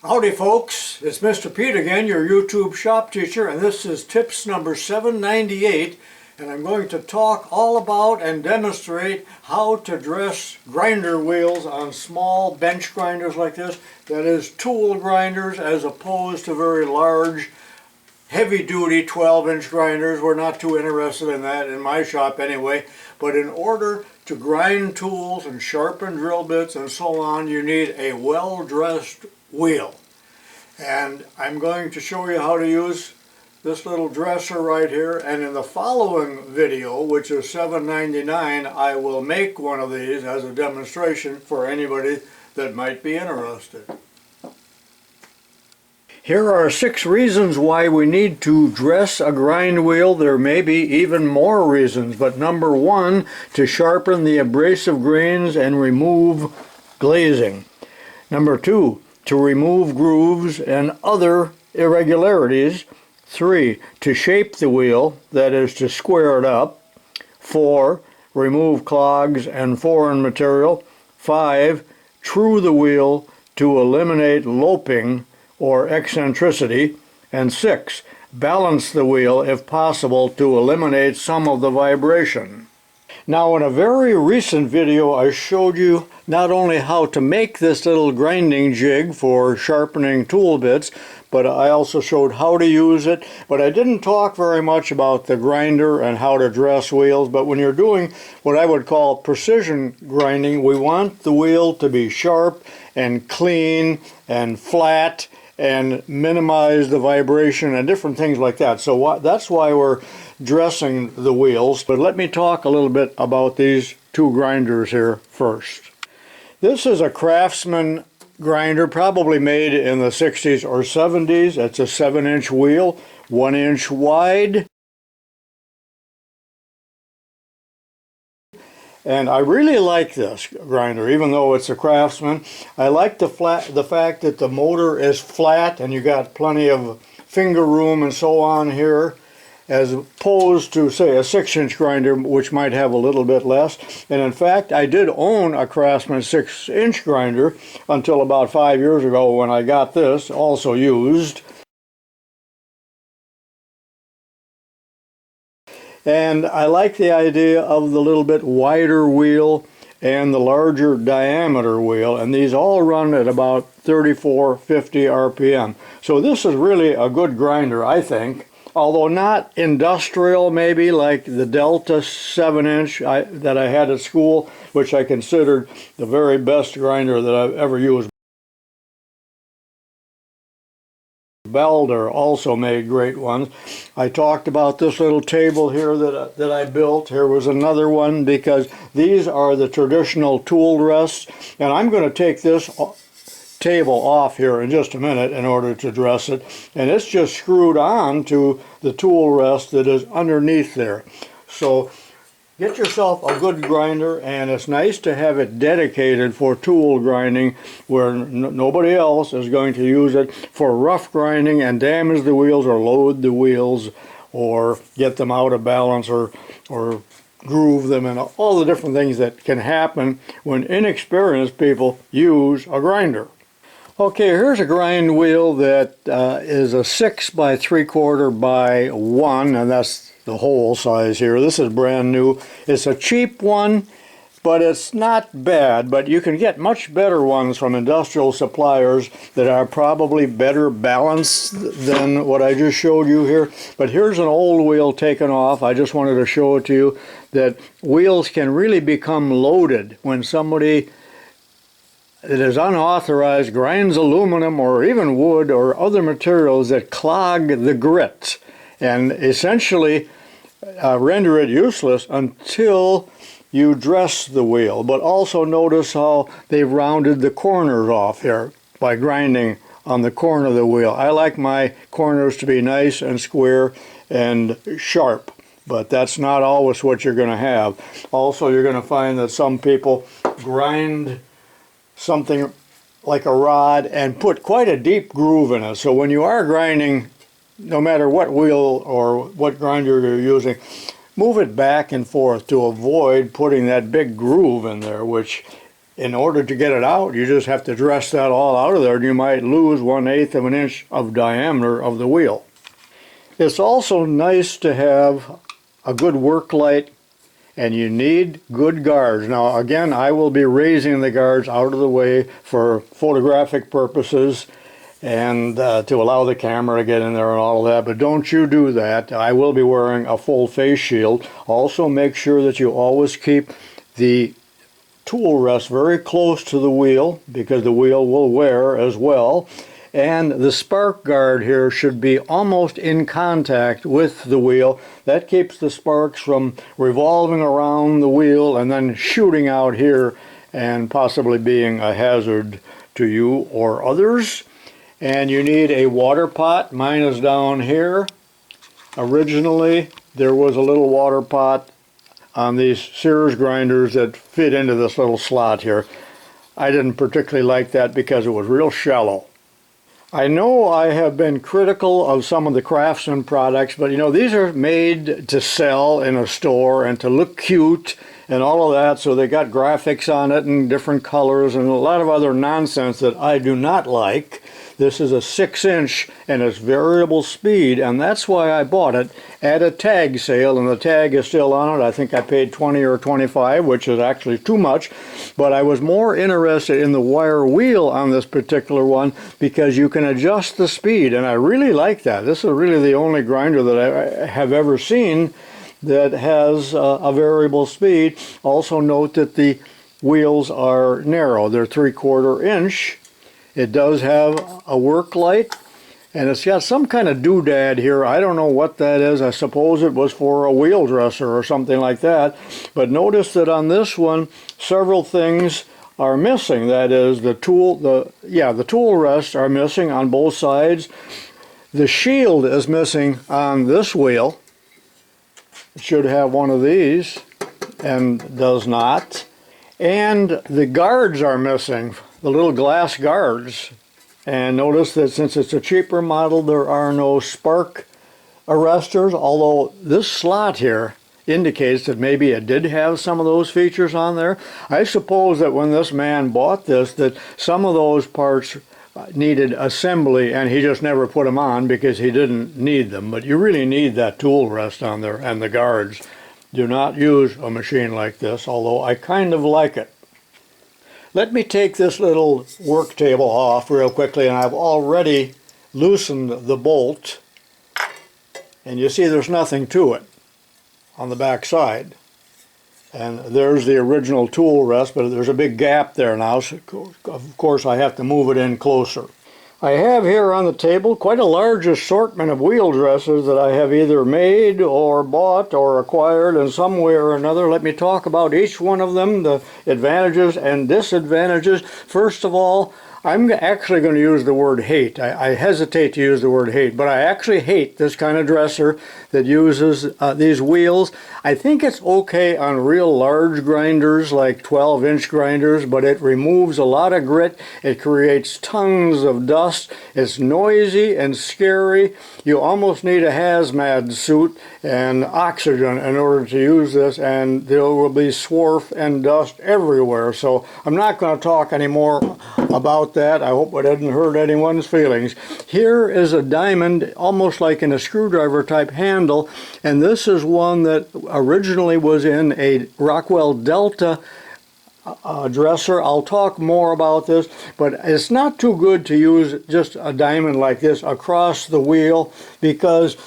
Howdy folks, it's Mr. Pete again, your YouTube shop teacher, and this is tips number 798, and I'm going to talk all about and demonstrate how to dress grinder wheels on small bench grinders like this, that is tool grinders as opposed to very large heavy-duty 12-inch grinders. We're not too interested in that in my shop anyway, but in order to grind tools and sharpen drill bits and so on, you need a well-dressed wheel. And I'm going to show you how to use this little dresser right here, and in the following video, which is $7.99, I will make one of these as a demonstration for anybody that might be interested. Here are 6 reasons why we need to dress a grind wheel. There may be even more reasons, but number 1, to sharpen the abrasive grains and remove glazing. Number 2, to remove grooves and other irregularities. 3, to shape the wheel, that is to square it up. 4, remove clogs and foreign material. 5, true the wheel to eliminate loping or eccentricity. And 6, balance the wheel if possible to eliminate some of the vibration. Now, in a very recent video I showed you not only how to make this little grinding jig for sharpening tool bits, but I also showed how to use it. But I didn't talk very much about the grinder and how to dress wheels. But when you're doing what I would call precision grinding, we want the wheel to be sharp and clean and flat and minimize the vibration and different things like that. So that's why we're dressing the wheels. But let me talk a little bit about these 2 grinders here first. This is a Craftsman grinder, probably made in the 60s or 70s. It's a 7-inch wheel, 1 inch wide. And I really like this grinder, even though it's a Craftsman. I like the fact that the motor is flat and you got plenty of finger room and so on here, as opposed to, say, a 6-inch grinder, which might have a little bit less. And in fact, I did own a Craftsman 6-inch grinder until about 5 years ago when I got this, also used. And I like the idea of the little bit wider wheel and the larger diameter wheel, and these all run at about 3450 RPM. So this is really a good grinder, I think, although not industrial maybe like the Delta 7-inch that I had at school, which I considered the very best grinder that I've ever used. Blotter also made great ones. I talked about this little table here that I built. Here was another one, because these are the traditional tool rests, and I'm going to take this table off here in just a minute in order to dress it, and it's just screwed on to the tool rest that is underneath there. So get yourself a good grinder, and it's nice to have it dedicated for tool grinding where nobody else is going to use it for rough grinding and damage the wheels or load the wheels or get them out of balance or groove them, and all the different things that can happen when inexperienced people use a grinder. Okay, here's a grind wheel that is a 6 by 3/4 by 1, and that's the hole size here. This is brand new. It's a cheap one, but it's not bad. But you can get much better ones from industrial suppliers that are probably better balanced than what I just showed you here. But here's an old wheel taken off. I just wanted to show it to you that wheels can really become loaded when somebody that is unauthorized grinds aluminum or even wood or other materials that clog the grit and essentially render it useless until you dress the wheel. But also notice how they've rounded the corners off here by grinding on the corner of the wheel. I like my corners to be nice and square and sharp, but that's not always what you're going to have. Also, you're going to find that some people grind something like a rod and put quite a deep groove in it. So when you are grinding, no matter what wheel or what grinder you're using, move it back and forth to avoid putting that big groove in there, which in order to get it out, you just have to dress that all out of there, and you might lose 1/8 of an inch of diameter of the wheel. It's also nice to have a good work light, and you need good guards. Now again, I will be raising the guards out of the way for photographic purposes and to allow the camera to get in there and all of that, but don't you do that. I will be wearing a full face shield. Also make sure that you always keep the tool rest very close to the wheel, because the wheel will wear as well. And the spark guard here should be almost in contact with the wheel. That keeps the sparks from revolving around the wheel and then shooting out here and possibly being a hazard to you or others. And you need a water pot. Mine is down here. Originally, there was a little water pot on these Sears grinders that fit into this little slot here. I didn't particularly like that because it was real shallow. I know I have been critical of some of the Craftsman products, but you know, these are made to sell in a store and to look cute and all of that, so they got graphics on it and different colors and a lot of other nonsense that I do not like. This is a 6-inch and it's variable speed, and that's why I bought it at a tag sale, and the tag is still on it. I think I paid 20 or 25, which is actually too much, but I was more interested in the wire wheel on this particular one because you can adjust the speed, and I really like that. This is really the only grinder that I have ever seen that has a variable speed. Also note that the wheels are narrow. They're 3/4 inch. It does have a work light, and it's got some kind of doodad here. I don't know what that is. I suppose it was for a wheel dresser or something like that. But notice that on this one, several things are missing. That is, the tool rests are missing on both sides. The shield is missing on this wheel. It should have one of these and does not. And the guards are missing, the little glass guards. And notice that since it's a cheaper model, there are no spark arresters, although this slot here indicates that maybe it did have some of those features on there. I suppose that when this man bought this, that some of those parts needed assembly and he just never put them on because he didn't need them. But you really need that tool rest on there and the guards. Do not use a machine like this, although I kind of like it. Let me take this little work table off real quickly, and I've already loosened the bolt, and you see there's nothing to it on the back side. And there's the original tool rest, but there's a big gap there now, so of course I have to move it in closer. I have here on the table quite a large assortment of wheel dressers that I have either made or bought or acquired in some way or another. Let me talk about each one of them, the advantages and disadvantages. First of all, I'm actually going to use the word hate. I hesitate to use the word hate, but I actually hate this kind of dresser that uses these wheels. I think it's okay on real large grinders like 12-inch grinders, but it removes a lot of grit. It creates tons of dust. It's noisy and scary. You almost need a hazmat suit and oxygen in order to use this, and there will be swarf and dust everywhere. So I'm not going to talk anymore about that. I hope it didn't hurt anyone's feelings. Here is a diamond, almost like in a screwdriver type handle, and this is one that originally was in a Rockwell Delta dresser. I'll talk more about this, but it's not too good to use just a diamond like this across the wheel because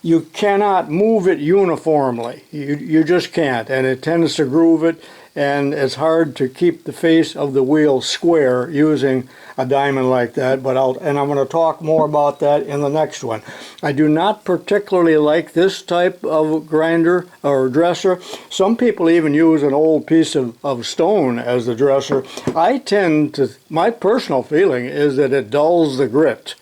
you cannot move it uniformly. You just can't, and it tends to groove it, and it's hard to keep the face of the wheel square using a diamond like that, but I'm going to talk more about that in the next one. I do not particularly like this type of grinder or dresser. Some people even use an old piece of stone as the dresser. My personal feeling is that it dulls the grit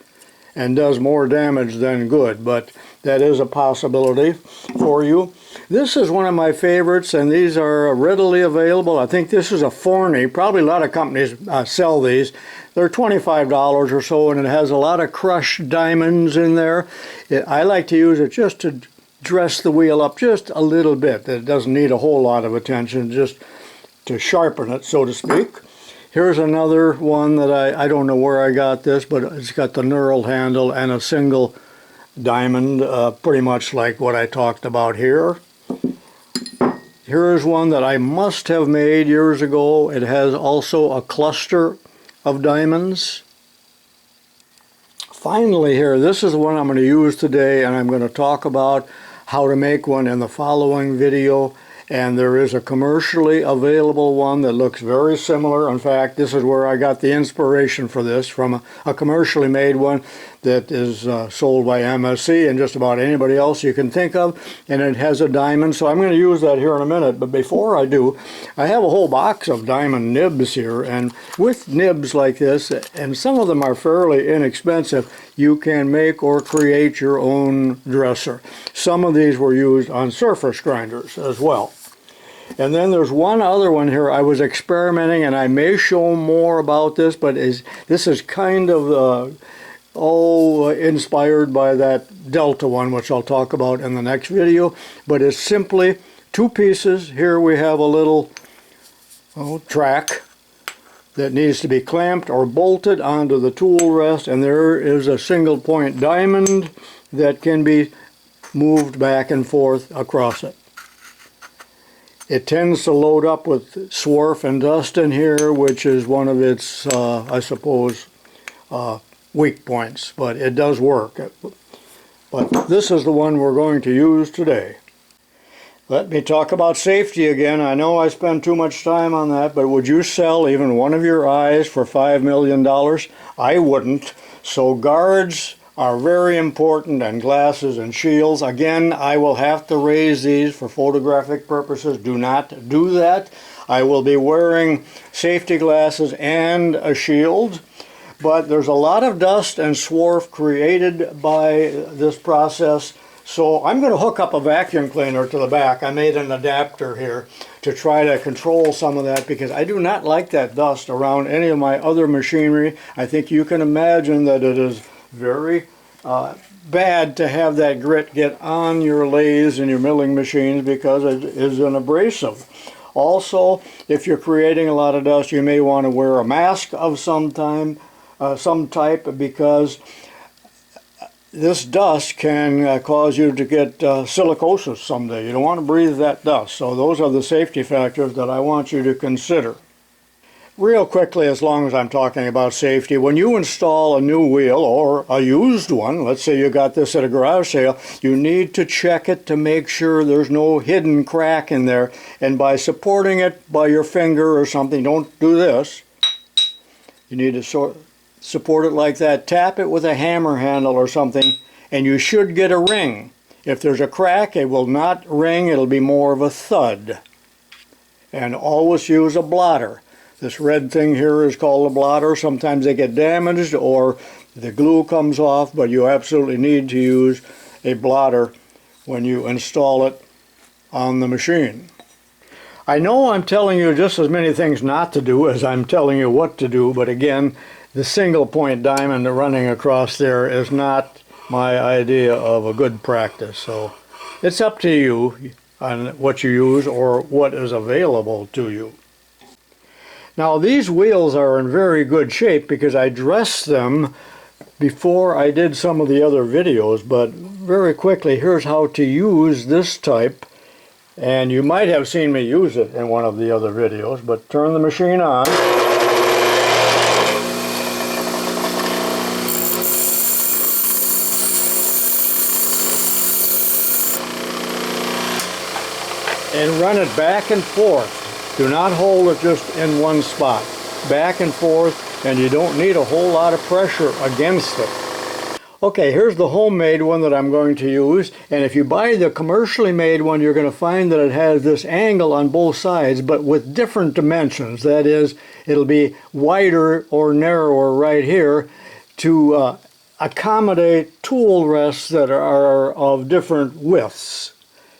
and does more damage than good, but that is a possibility for you. This is one of my favorites, and these are readily available. I think this is a Forney. Probably a lot of companies sell these. They're $25 or so, and it has a lot of crushed diamonds in there. I like to use it just to dress the wheel up just a little bit. It doesn't need a whole lot of attention, just to sharpen it, so to speak. Here's another one that I don't know where I got this, but it's got the knurled handle and a single diamond, pretty much like what I talked about here. Here is one that I must have made years ago. It has also a cluster of diamonds. Finally here, this is the one I'm going to use today, and I'm going to talk about how to make one in the following video. And there is a commercially available one that looks very similar. In fact, this is where I got the inspiration for this, from a commercially made one that is sold by MSC and just about anybody else you can think of, and it has a diamond. So I'm going to use that here in a minute, but before I do, I have a whole box of diamond nibs here, and with nibs like this, and some of them are fairly inexpensive, you can make or create your own dresser. Some of these were used on surface grinders as well. And then there's one other one here. I was experimenting, and I may show more about this, but this is kind of inspired by that Delta one, which I'll talk about in the next video. But it's simply two pieces. Here we have a little track that needs to be clamped or bolted onto the tool rest, and there is a single point diamond that can be moved back and forth across it. It tends to load up with swarf and dust in here, which is one of its, I suppose, weak points, but it does work. But this is the one we're going to use today. Let me talk about safety again. I know I spend too much time on that, but would you sell even one of your eyes for $5 million? I wouldn't. So guards are very important, and glasses and shields. Again, I will have to raise these for photographic purposes. Do not do that. I will be wearing safety glasses and a shield, but there's a lot of dust and swarf created by this process. So I'm going to hook up a vacuum cleaner to the back. I made an adapter here to try to control some of that, because I do not like that dust around any of my other machinery. I think you can imagine that it is very bad to have that grit get on your lathes and your milling machines, because it is an abrasive. Also, if you're creating a lot of dust, you may want to wear a mask of some type, because this dust can cause you to get silicosis someday. You don't want to breathe that dust. So those are the safety factors that I want you to consider. Real quickly, as long as I'm talking about safety, when you install a new wheel or a used one, let's say you got this at a garage sale, you need to check it to make sure there's no hidden crack in there. And by supporting it by your finger or something, don't do this. You need to support it like that. Tap it with a hammer handle or something, and you should get a ring. If there's a crack, it will not ring. It'll be more of a thud. And always use a blotter. This red thing here is called a blotter. Sometimes they get damaged or the glue comes off, but you absolutely need to use a blotter when you install it on the machine. I know I'm telling you just as many things not to do as I'm telling you what to do, but again, the single point diamond running across there is not my idea of a good practice. So it's up to you on what you use or what is available to you. Now these wheels are in very good shape because I dressed them before I did some of the other videos, but very quickly, here's how to use this type. And you might have seen me use it in one of the other videos, but turn the machine on. And run it back and forth. Do not hold it just in one spot. Back and forth, and you don't need a whole lot of pressure against it. Okay, here's the homemade one that I'm going to use, and if you buy the commercially made one, you're going to find that it has this angle on both sides, but with different dimensions. That is, it'll be wider or narrower right here to accommodate tool rests that are of different widths,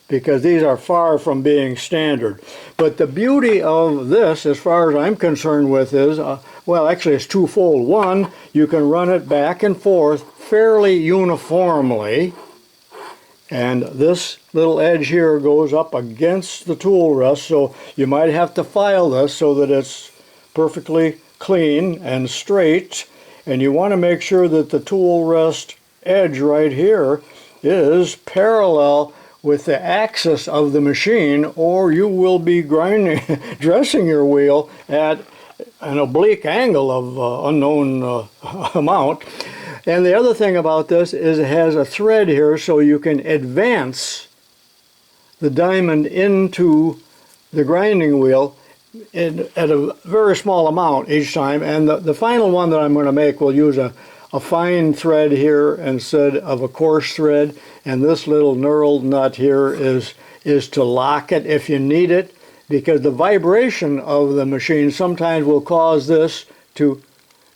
because these are far from being standard. But the beauty of this, as far as I'm concerned with, is, well, actually it's twofold. One, you can run it back and forth fairly uniformly, And this little edge here goes up against the tool rest, so you might have to file this so that it's perfectly clean and straight. And you want to make sure that the tool rest edge right here is parallel with the axis of the machine, or you will be grinding, dressing your wheel at an oblique angle of unknown amount. And the other thing about this is it has a thread here so you can advance the diamond into the grinding wheel at a very small amount each time. And the final one that I'm going to make will use a fine thread here instead of a coarse thread. And this little knurled nut here is to lock it if you need it, because the vibration of the machine sometimes will cause this to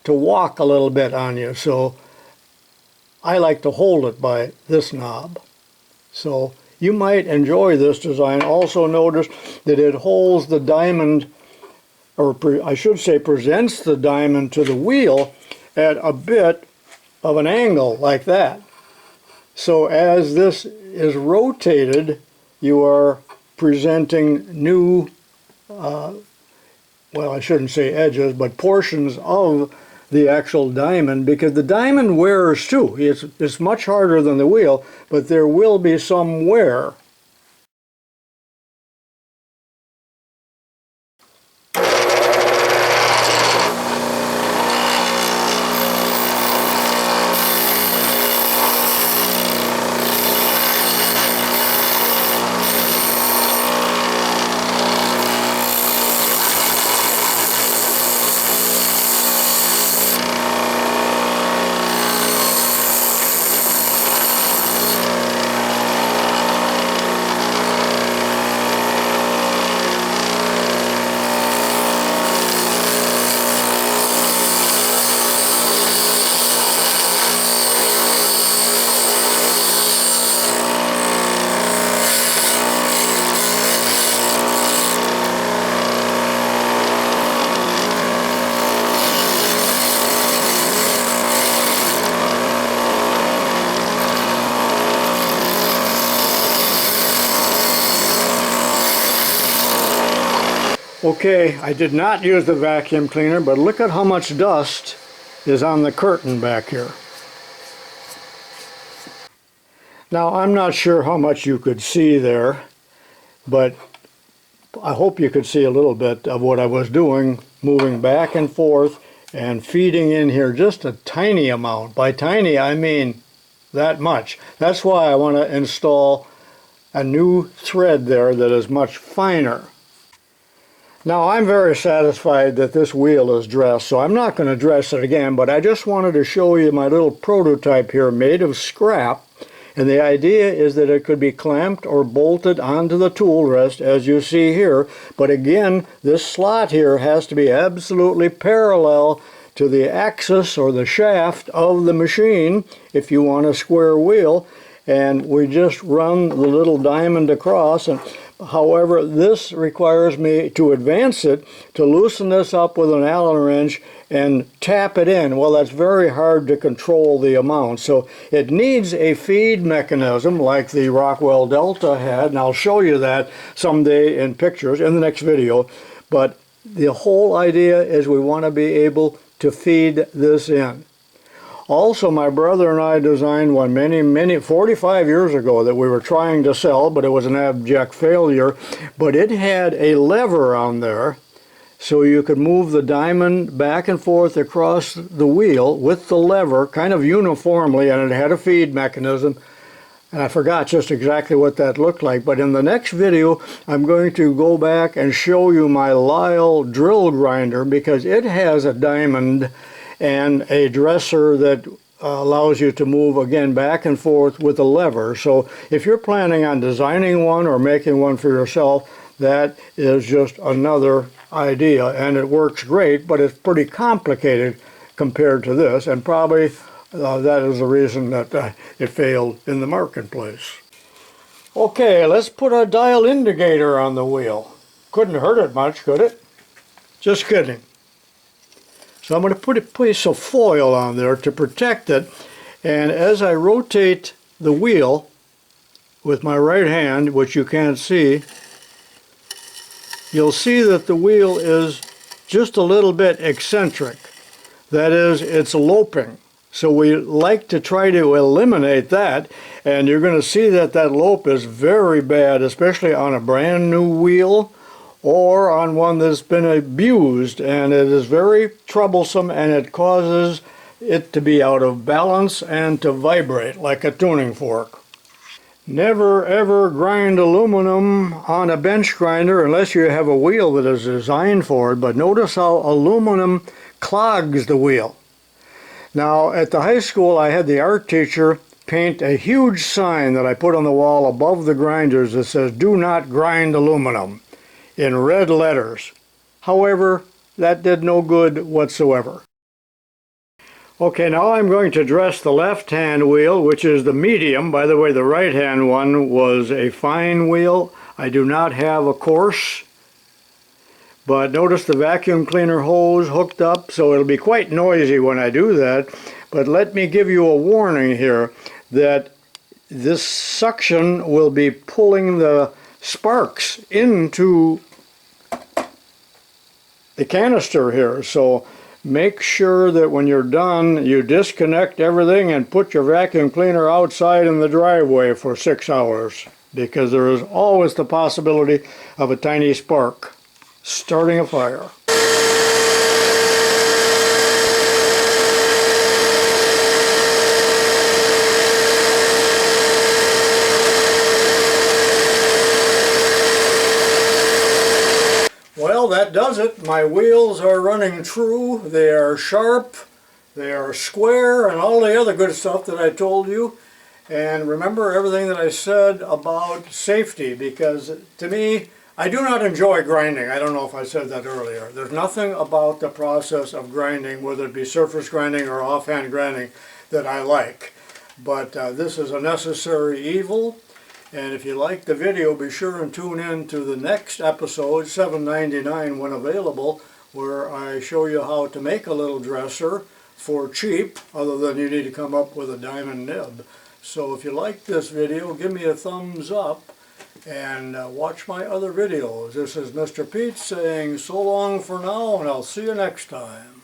walk a little bit on you. So I like to hold it by this knob. So you might enjoy this design. Also notice that it holds the diamond, or I should say presents the diamond to the wheel at a bit of an angle like that. So as this is rotated, you are presenting new, well, I shouldn't say edges, but portions of the actual diamond, because the diamond wears too. It's much harder than the wheel, but there will be some wear. Okay, I did not use the vacuum cleaner, but look at how much dust is on the curtain back here. Now, I'm not sure how much you could see there, but I hope you could see a little bit of what I was doing, moving back and forth and feeding in here just a tiny amount. By tiny, I mean that much. That's why I want to install a new thread there that is much finer. Now, I'm very satisfied that this wheel is dressed, so I'm not going to dress it again, but I just wanted to show you my little prototype here made of scrap. And the idea is that it could be clamped or bolted onto the tool rest, as you see here. But again, this slot here has to be absolutely parallel to the axis or the shaft of the machine if you want a square wheel. And we just run the little diamond across. And however, this requires me to advance it, to loosen this up with an Allen wrench and tap it in. Well, that's very hard to control the amount. So it needs a feed mechanism like the Rockwell Delta had, and I'll show you that someday in pictures in the next video. But the whole idea is we want to be able to feed this in. Also, my brother and I designed one 45 years ago that we were trying to sell, but it was an abject failure. But it had a lever on there, so you could move the diamond back and forth across the wheel with the lever kind of uniformly, and it had a feed mechanism. And I forgot just exactly what that looked like, but in the next video I'm going to go back and show you my Lyle drill grinder, because it has a diamond and a dresser that allows you to move again back and forth with a lever. So if you're planning on designing one or making one for yourself, that is just another idea, and it works great, but it's pretty complicated compared to this, and probably that is the reason that it failed in the marketplace. Okay, let's put a dial indicator on the wheel. Couldn't hurt it much, could it? Just kidding. So I'm going to put a piece of foil on there to protect it, and as I rotate the wheel, with my right hand, which you can't see, you'll see that the wheel is just a little bit eccentric. That is, it's loping. So we like to try to eliminate that, and you're going to see that that lope is very bad, especially on a brand new wheel or on one that's been abused, and it is very troublesome, and it causes it to be out of balance and to vibrate like a tuning fork. Never ever grind aluminum on a bench grinder unless you have a wheel that is designed for it, but notice how aluminum clogs the wheel. Now, at the high school, I had the art teacher paint a huge sign that I put on the wall above the grinders that says, "Do not grind aluminum," in red letters. However, that did no good whatsoever. Okay, now I'm going to dress the left-hand wheel, which is the medium. By the way, the right-hand one was a fine wheel. I do not have a coarse. But notice the vacuum cleaner hose hooked up, so it'll be quite noisy when I do that. But let me give you a warning here that this suction will be pulling the sparks into the canister here. So make sure that when you're done, you disconnect everything and put your vacuum cleaner outside in the driveway for 6 hours, because there is always the possibility of a tiny spark starting a fire. Well, that does it. My wheels are running true. They are sharp, they are square, and all the other good stuff that I told you. And remember everything that I said about safety, because to me, I do not enjoy grinding. I don't know if I said that earlier. There's nothing about the process of grinding, whether it be surface grinding or offhand grinding, that I like. But this is a necessary evil. And if you like the video, be sure and tune in to the next episode, $7.99 when available, where I show you how to make a little dresser for cheap, other than you need to come up with a diamond nib. So if you like this video, give me a thumbs up. And watch my other videos. This is Mr. Pete saying so long for now, and I'll see you next time.